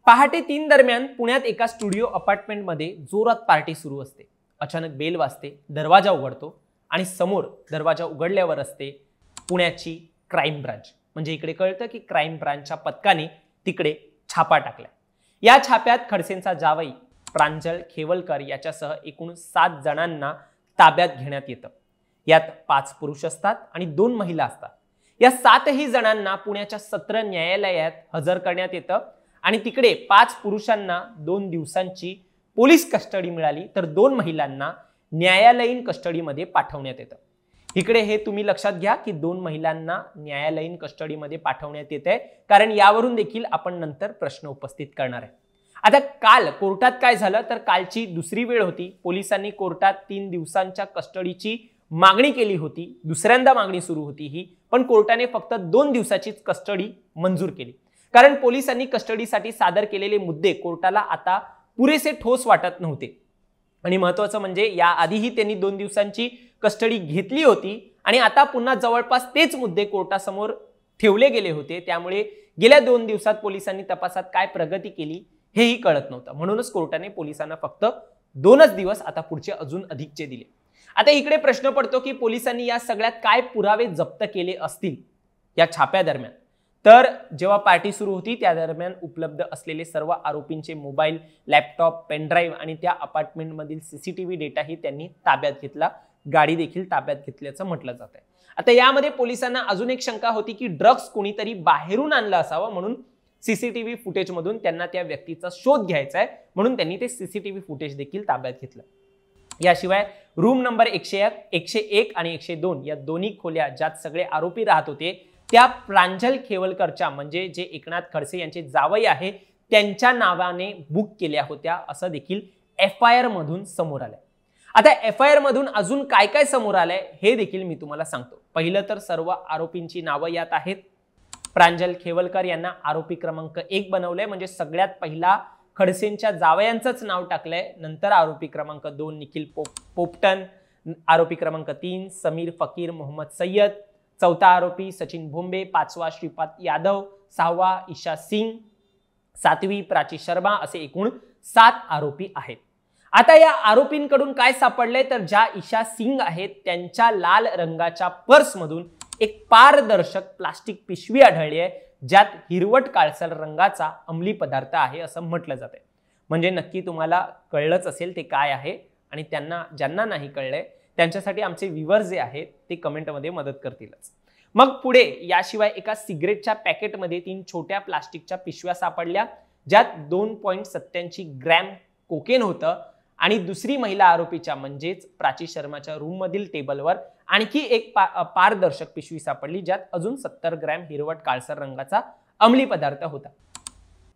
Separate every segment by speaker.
Speaker 1: पहाटे 3 दरम्यान पुण्यात एका स्टुडिओ अपार्टमेंटमध्ये जोरात पार्टी सुरू असते। अचानक बेल वाजते, दरवाजा उघडतो आणि समोर दरवाजा उघडल्यावर असते पुण्याची क्राईम ब्रांच। म्हणजे इकडे कळतं की क्राईम ब्रांचच्या पथकाने तिकडे छापा टाकला। या छाप्यात खडसेंचा जावई प्रांजल खेवलकर याच्यासह एकूण 7 जणांना ताब्यात घेण्यात येतं। यात 5 पुरुष असतात आणि 2 महिला असतात। या 7ही जणांना पुण्याच्या सत्र न्यायालयात हजर करण्यात येतं आणि तिकडे 5 पुरुषांना 2 दिवसांची पोलीस कस्टडी मिळाली, तर 2 महिलांना न्यायालयीन कस्टडीमध्ये पाठवण्यात येतं। इकडे हे तुम्ही लक्षात घ्या की 2 महिलांना न्यायालयीन कस्टडीमध्ये पाठवण्यात येते, कारण यावरून देखील आपण नंतर प्रश्न उपस्थित करणार आहे। आता काल कोर्टात काय झालं, तर कालची दुसरी वेळ होती। पोलिसांनी कोर्टात 3 दिवसांच्या कस्टडीची मागणी केली होती। दुसऱ्यांदा मागणी सुरू होती ही, पण कोर्टाने फक्त 2 दिवसाचीच कस्टडी मंजूर केली, कारण पोलिसांनी कस्टडीसाठी सादर केलेले मुद्दे कोर्टाला आता पुरेसे ठोस वाटत नव्हते। आणि महत्त्वाचं म्हणजे याआधीही त्यांनी 2 दिवसांची कस्टडी घेतली होती आणि आता पुन्हा जवळपास तेच मुद्दे कोर्टासमोर ठेवले गेले होते। त्यामुळे गेल्या 2 दिवसात पोलिसांनी तपासात काय प्रगती केली हेही कळत नव्हतं। म्हणूनच कोर्टाने पोलिसांना फक्त 2च दिवस आता पुढचे अजून अधिकचे दिले। आता इकडे प्रश्न पडतो की पोलिसांनी या सगळ्यात काय पुरावे जप्त केले असतील या छाप्या दरम्यान। तर जेव्हा पार्टी सुरू होती त्या दरम्यान उपलब्ध असलेले सर्व आरोपींचे मोबाईल, लॅपटॉप, पेनड्राईव्ह आणि त्या अपार्टमेंटमधील सीसीटीव्ही डेटाही त्यांनी ताब्यात घेतला। गाडी देखील ताब्यात घेतल्याचं म्हटलं जात आहे। आता यामध्ये पोलिसांना अजून एक शंका होती की ड्रग्ज कोणीतरी बाहेरून आणला असावा, म्हणून सीसीटीव्ही फुटेजमधून त्यांना त्या व्यक्तीचा शोध घ्यायचा आहे, म्हणून त्यांनी ते सीसीटीव्ही फुटेज देखील ताब्यात घेतलं। याशिवाय रूम नंबर 101 आणि 102 या दोन्ही खोल्या ज्यात सगळे आरोपी राहत होते त्या प्रांजल खेवलकरच्या, म्हणजे जे एकनाथ खडसे यांचे जावई आहे, त्यांच्या नावाने बुक केल्या होत्या असं देखील FIR मधून समोर आलंय। आता FIR मधून अजून काय काय समोर आलंय हे देखील मी तुम्हाला सांगतो। पहिलं तर सर्व आरोपींची नावं यात आहेत। प्रांजल खेवलकर यांना आरोपी क्रमांक 1 बनवलंय, म्हणजे सगळ्यात पहिला खडसेंच्या जावयांचंच नाव टाकलंय। नंतर आरोपी क्रमांक 2 निखिल पोपटन, आरोपी क्रमांक 3 समीर फकीर मोहम्मद सय्यद, चौथा आरोपी सचिन भोंबे, 5वा श्रीपाद यादव, 6वा ईशा सिंग, 7वी प्राची शर्मा, असे एकूण 7 आरोपी आहेत। आता या आरोपींकडून काय सापडलंय, तर ज्या ईशा सिंग आहेत त्यांच्या लाल रंगाच्या पर्समधून एक पारदर्शक प्लास्टिक पिशवी आढळली आहे, ज्यात हिरवट काळसर रंगाचा अंमली पदार्थ आहे असं म्हटलं जाते। म्हणजे नक्की तुम्हाला कळलंच असेल ते काय आहे, आणि ज्यांना नाही कळलंय त्यांच्यासाठी आमचे व्ह्यूअर्स जे आहेत ते कमेंटमध्ये मदत करतीलच। मग पुढे याशिवाय एका सिगरेटच्या पॅकेटमध्ये 3 छोट्या प्लास्टिकच्या पिशव्या सापडल्या, ज्यात 2.87 ग्रॅम कोकेन होतं। आणि दुसरी महिला आरोपीच्या म्हणजेच प्राची शर्माच्या रूम मधील टेबलवर आणखी एक पारदर्शक पिशवी सापडली, ज्यात अजून 70 ग्रॅम हिरवट काळसर रंगाचा अंमली पदार्थ होता।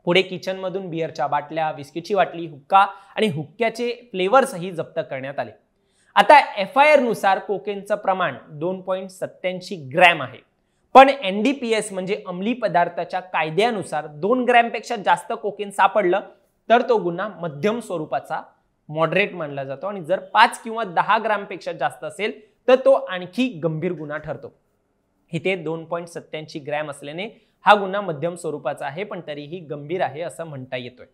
Speaker 1: पुढे किचन मधून बिअरच्या बाटल्या, विस्कीची बाटली, हुक्का आणि हुक्क्याचे फ्लेवर्सही जप्त करण्यात आले। आता FIR नुसार कोकेनचं प्रमाण 2.87 ग्रॅम आहे, पण NDPS म्हणजे अंमली पदार्थाच्या कायद्यानुसार 2 ग्रॅमपेक्षा जास्त कोकेन सापडलं तर तो गुन्हा मध्यम स्वरूपाचा मॉडरेट मानला जातो, आणि जर 5 किंवा 10 ग्रॅमपेक्षा जास्त असेल तर तो आणखी गंभीर गुन्हा ठरतो। इथे 2.87 ग्रॅम असल्याने हा गुन्हा मध्यम स्वरूपाचा आहे, पण तरीही गंभीर आहे असं म्हणता येतोय।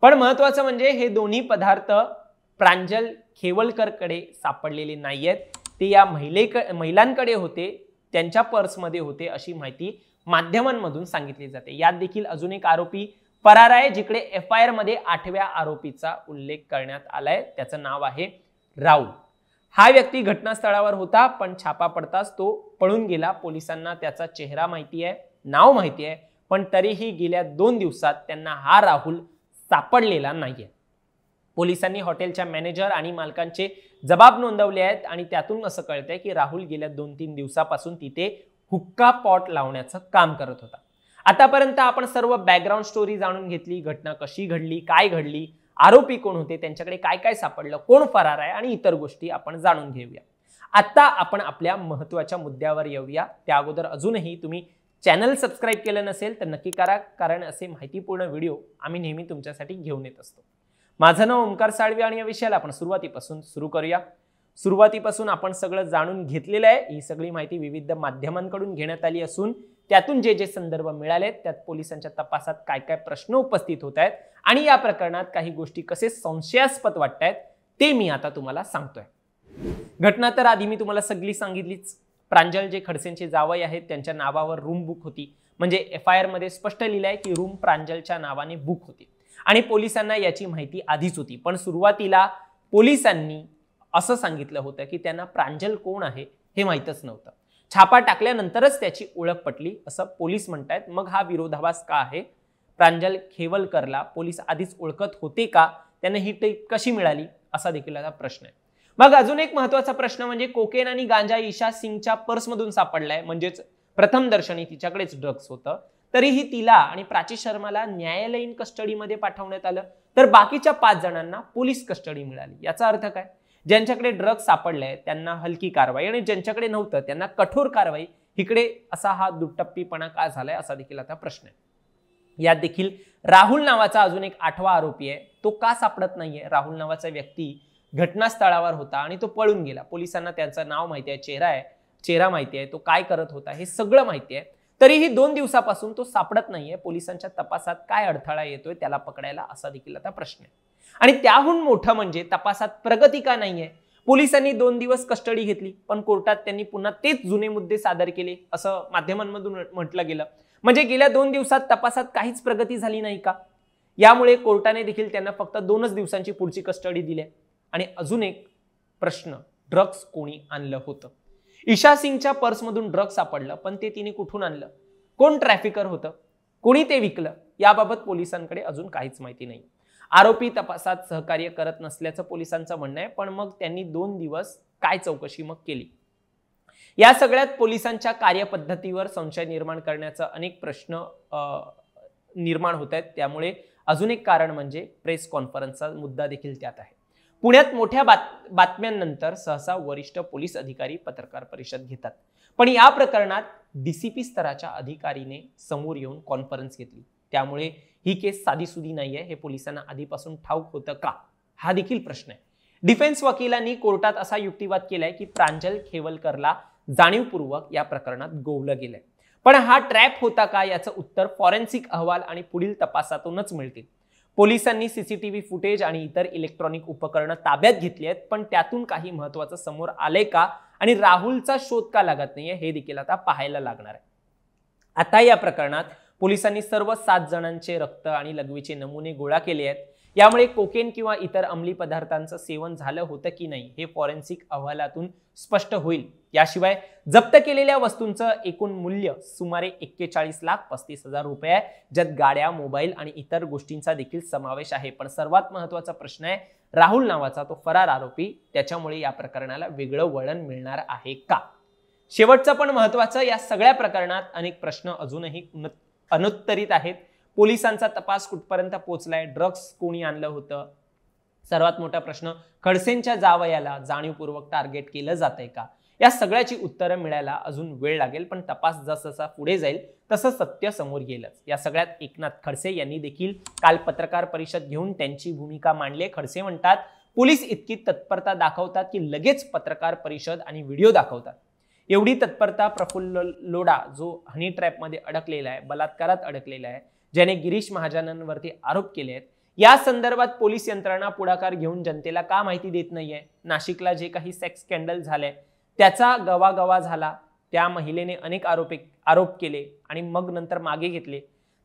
Speaker 1: पण महत्त्वाचं म्हणजे हे दोन्ही पदार्थ प्रांजल खेवलकरकडे सापडलेले नाहीयेत, ते या महिलांकडे होते, त्यांच्या पर्समध्ये होते अशी माहिती माध्यमांमधून सांगितली जाते। यात देखील अजून एक आरोपी फरार आहे, जिकडे FIR मध्ये 8व्या आरोपीचा उल्लेख करण्यात आलाय। त्याचं नाव आहे राहुल। हा व्यक्ती घटनास्थळावर होता, पण छापा पडताच तो पळून गेला। पोलिसांना त्याचा चेहरा माहिती आहे, नाव माहिती आहे, पण तरीही गेल्या 2 दिवसात त्यांना हा राहुल सापडलेला नाहीये। पोलिसांनी हॉटेलच्या मॅनेजर आणि मालकांचे जबाब नोंदवले आहेत, आणि त्यातून असं कळतंय की राहुल गेल्या 2-3 दिवसापासून तिथे हुक्का पॉट लावण्याचं काम करत होता। आतापर्यंत आपण सर्व बॅकग्राऊंड स्टोरी जाणून घेतली, घटना कशी घडली, काय घडली, आरोपी कोण होते, त्यांच्याकडे काय काय सापडलं, कोण फरार आहे, आणि इतर गोष्टी आपण जाणून घेऊया। आता आपण आपल्या महत्त्वाच्या मुद्द्यावर येऊया। त्या अगोदर अजूनही तुम्ही चॅनल सबस्क्राईब केलं नसेल तर नक्की करा, कारण असे माहितीपूर्ण व्हिडिओ आम्ही नेहमी तुमच्यासाठी घेऊन येत असतो। माझं नाव ओमकार साळवी आणि या विषयाला आपण सुरुवातीपासून सुरू करूया। सुरुवातीपासून आपण सगळं जाणून घेतलेलं आहे। ही सगळी माहिती विविध माध्यमांकडून घेण्यात आली असून त्यातून जे जे संदर्भ मिळालेत त्यात पोलिसांच्या तपासात काय काय प्रश्न उपस्थित होत आहेत आणि या प्रकरणात काही गोष्टी कसे संशयास्पद वाटतायत ते मी आता तुम्हाला सांगतोय। घटना तर आधी मी तुम्हाला सगळी सांगितलीच। प्रांजल जे खडसेंचे जावई आहेत त्यांच्या नावावर रूम बुक होती, म्हणजे FIR मध्ये स्पष्ट लिहिलंय की रूम प्रांजलच्या नावाने बुक होती आणि पोलिसांना याची माहिती आधीच होती। पण सुरुवातीला पोलिसांनी असं सांगितलं होतं की त्यांना प्रांजल कोण आहे हे माहीतच नव्हतं। छापा टाकल्यानंतरच त्याची ओळख पटली असं पोलीस म्हणतात। मग हा विरोधाभास का आहे? प्रांजल खेवलकरला पोलीस आधीच ओळखत होते का? त्यांना ही टीप कशी मिळाली असा देखील आता प्रश्न आहे। मग अजून एक महत्त्वाचा प्रश्न म्हणजे कोकेन आणि गांजा ईशा सिंगच्या पर्समधून सापडलाय, म्हणजेच प्रथम दर्शनी तिच्याकडेच ड्रग्स होतं, तरीही तिला आणि प्राची शर्माला न्यायालयीन कस्टडीमध्ये पाठवण्यात आलं, तर बाकीच्या 5 जणांना पोलीस कस्टडी मिळाली। याचा अर्थ काय? ज्यांच्याकडे ड्रग्स सापडले त्यांना हलकी कारवाई आणि ज्यांच्याकडे नव्हतं त्यांना कठोर कारवाई। इकडे असा हा दुटप्पीपणा का झालाय असा देखील आता प्रश्न आहे। यात देखील राहुल नावाचा अजून एक 8वा आरोपी आहे, तो का सापडत नाहीये? राहुल नावाचा व्यक्ती घटनास्थळावर होता आणि तो पळून गेला। पोलिसांना त्याचं नाव माहिती आहे, चेहरा माहिती आहे, तो काय करत होता हे सगळं माहिती आहे, तरीही 2 दिवसापासून तो सापडत नाहीये। पोलिसांच्या तपासात काय अडथळा येतोय त्याला पकडायला असा देखील आता प्रश्न आहे। आणि त्याहून मोठं म्हणजे तपासात प्रगती का नाहीये? पोलिसांनी 2 दिवस कस्टडी घेतली पण कोर्टात त्यांनी पुन्हा तेच जुने मुद्दे सादर केले असं माध्यमांमधून म्हटलं गेलं, म्हणजे गेल्या 2 दिवसात तपासात काहीच प्रगती झाली नाही का? यामुळे कोर्टाने देखील त्यांना फक्त 2च दिवसांची पुढची कस्टडी दिली। आणि अजून एक प्रश्न, ड्रग्स कोणी आणलं होतं? ईशा सिंगच्या पर्समधून ड्रग्स सापडलं, पण ते तिने कुठून आणलं? कोण ट्रॅफिकर होतं? कोणी ते विकलं? याबाबत पोलिसांकडे अजून काहीच माहिती नाही। आरोपी तपासात सहकार्य करत नसल्याचं पोलिसांचं म्हणणं आहे, पण मग त्यांनी 2 दिवस काय चौकशी मग केली? या सगळ्यात पोलिसांच्या कार्यपद्धतीवर संशय निर्माण करण्याचा अनेक प्रश्न निर्माण होत आहेत। त्यामुळे अजून एक कारण म्हणजे प्रेस कॉन्फरन्सचा मुद्दा देखील त्यात आहे। पुण्यात मोठ्या बातम्यांनंतर सहसा वरिष्ठ पोलीस अधिकारी पत्रकार परिषद घेतात, पण या प्रकरणात DCP स्तराच्या अधिकारीने समोर येऊन कॉन्फरन्स घेतली। त्यामुळे ही केस साधीसुधी नाहीये हे पोलिसांना आधीपासून ठाऊक होतं का? हा देखील प्रश्न आहे। डिफेन्स वकिलांनी कोर्टात असा युक्तिवाद केलाय की प्रांजल खेवलकरला जाणीवपूर्वक या प्रकरणात गोवलं गेलंय, पण हा ट्रॅप होता का याचं उत्तर फॉरेन्सिक अहवाल आणि पुढील तपासातूनच मिळतील। पोलिसांनी CCTV फुटेज आणि इतर इलेक्ट्रॉनिक उपकरणं ताब्यात घेतली आहेत, पण त्यातून काही महत्त्वाचं समोर आलंय का आणि राहुलचा शोध का लागत नाहीये हे देखील आता पाहायला लागणार आहे। आता या प्रकरणात पोलिसांनी सर्व 7 जणांचे रक्त आणि लघवीचे नमुने गोळा केले आहेत। यामुळे कोकेन किंवा इतर अंमली पदार्थांचं सेवन झालं होतं की नाही हे फॉरेन्सिक अहवालातून स्पष्ट होईल। याशिवाय जप्त केलेल्या वस्तूंचं एकूण मूल्य सुमारे 41,35,00,000 रुपये आहे, ज्यात गाड्या, मोबाईल आणि इतर गोष्टींचा देखील समावेश आहे। पण सर्वात महत्त्वाचा प्रश्न आहे राहुल नावाचा तो फरार आरोपी, त्याच्यामुळे या प्रकरणाला वेगळं वळण मिळणार आहे का? शेवटचं पण महत्त्वाचं, या सगळ्या प्रकरणात अनेक प्रश्न अजूनही अनुत्तरित आहेत। पोलिसांचा तपास कुठपर्यंत पोहोचलाय? ड्रग्स कोणी आणलं होतं? सर्वात मोठा प्रश्न, खडसेंच्या जावयाला जाणीवपूर्वक टार्गेट केलं जातंय का? या सगळ्याची उत्तरं मिळायला अजून वेळ लागेल, पण तपास जसजसा पुढे जाईल तसं सत्य समोर येईलच। या सगळ्यात एकनाथ खडसे यांनी देखील काल पत्रकार परिषद घेऊन त्यांची भूमिका मांडली। खडसे म्हणतात पोलीस इतकी तत्परता दाखवतात की लगेच पत्रकार परिषद आणि व्हिडिओ दाखवतात। एवढी तत्परता प्रफुल्ल लोढा जो हनी ट्रॅपमध्ये अडकलेला आहे, बलात्कारात अडकलेला आहे, ज्याने गिरीश महाजनांवरती आरोप केले आहेत, या संदर्भात पोलीस यंत्रणा पुढाकार घेऊन जनतेला का माहिती देत नाहीये? नाशिकला जे काही सेक्स स्कॅन्डल झाले त्याचा गवागवा झाला, त्या महिलेने अनेक आरोप केले आणि मग नंतर मागे घेतले,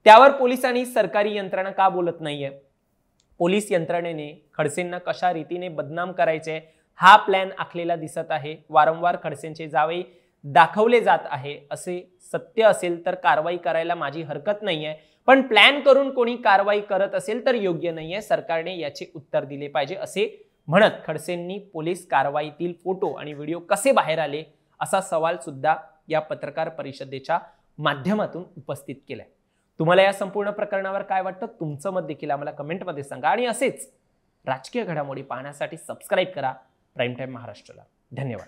Speaker 1: त्यावर पोलिसांनी सरकारी यंत्रणा का बोलत नाहीये? पोलीस यंत्रणेने खडसेंना कशा रीतीने बदनाम करायचे हा प्लॅन आखलेला दिसत आहे। वारंवार खडसेंचे जावई दाखवले जात आहे। असे सत्य असेल तर कारवाई करायला माझी हरकत नाहीये, पण प्लॅन करून कोणी कारवाई करत असेल तर योग्य नाहीये। सरकारने याचे उत्तर दिले पाहिजे असे म्हणत खडसेंनी पोलीस कारवाईतील फोटो आणि व्हिडिओ कसे बाहेर आले असा सवाल सुद्धा या पत्रकार परिषदेच्या माध्यमातून उपस्थित केलाय। तुम्हाला या संपूर्ण प्रकरणावर काय वाटतं? तुमचं मत देखील आम्हाला कमेंटमध्ये सांगा आणि असेच राजकीय घडामोडी पाहण्यासाठी सबस्क्राइब करा प्राईम टाइम महाराष्ट्राला। धन्यवाद।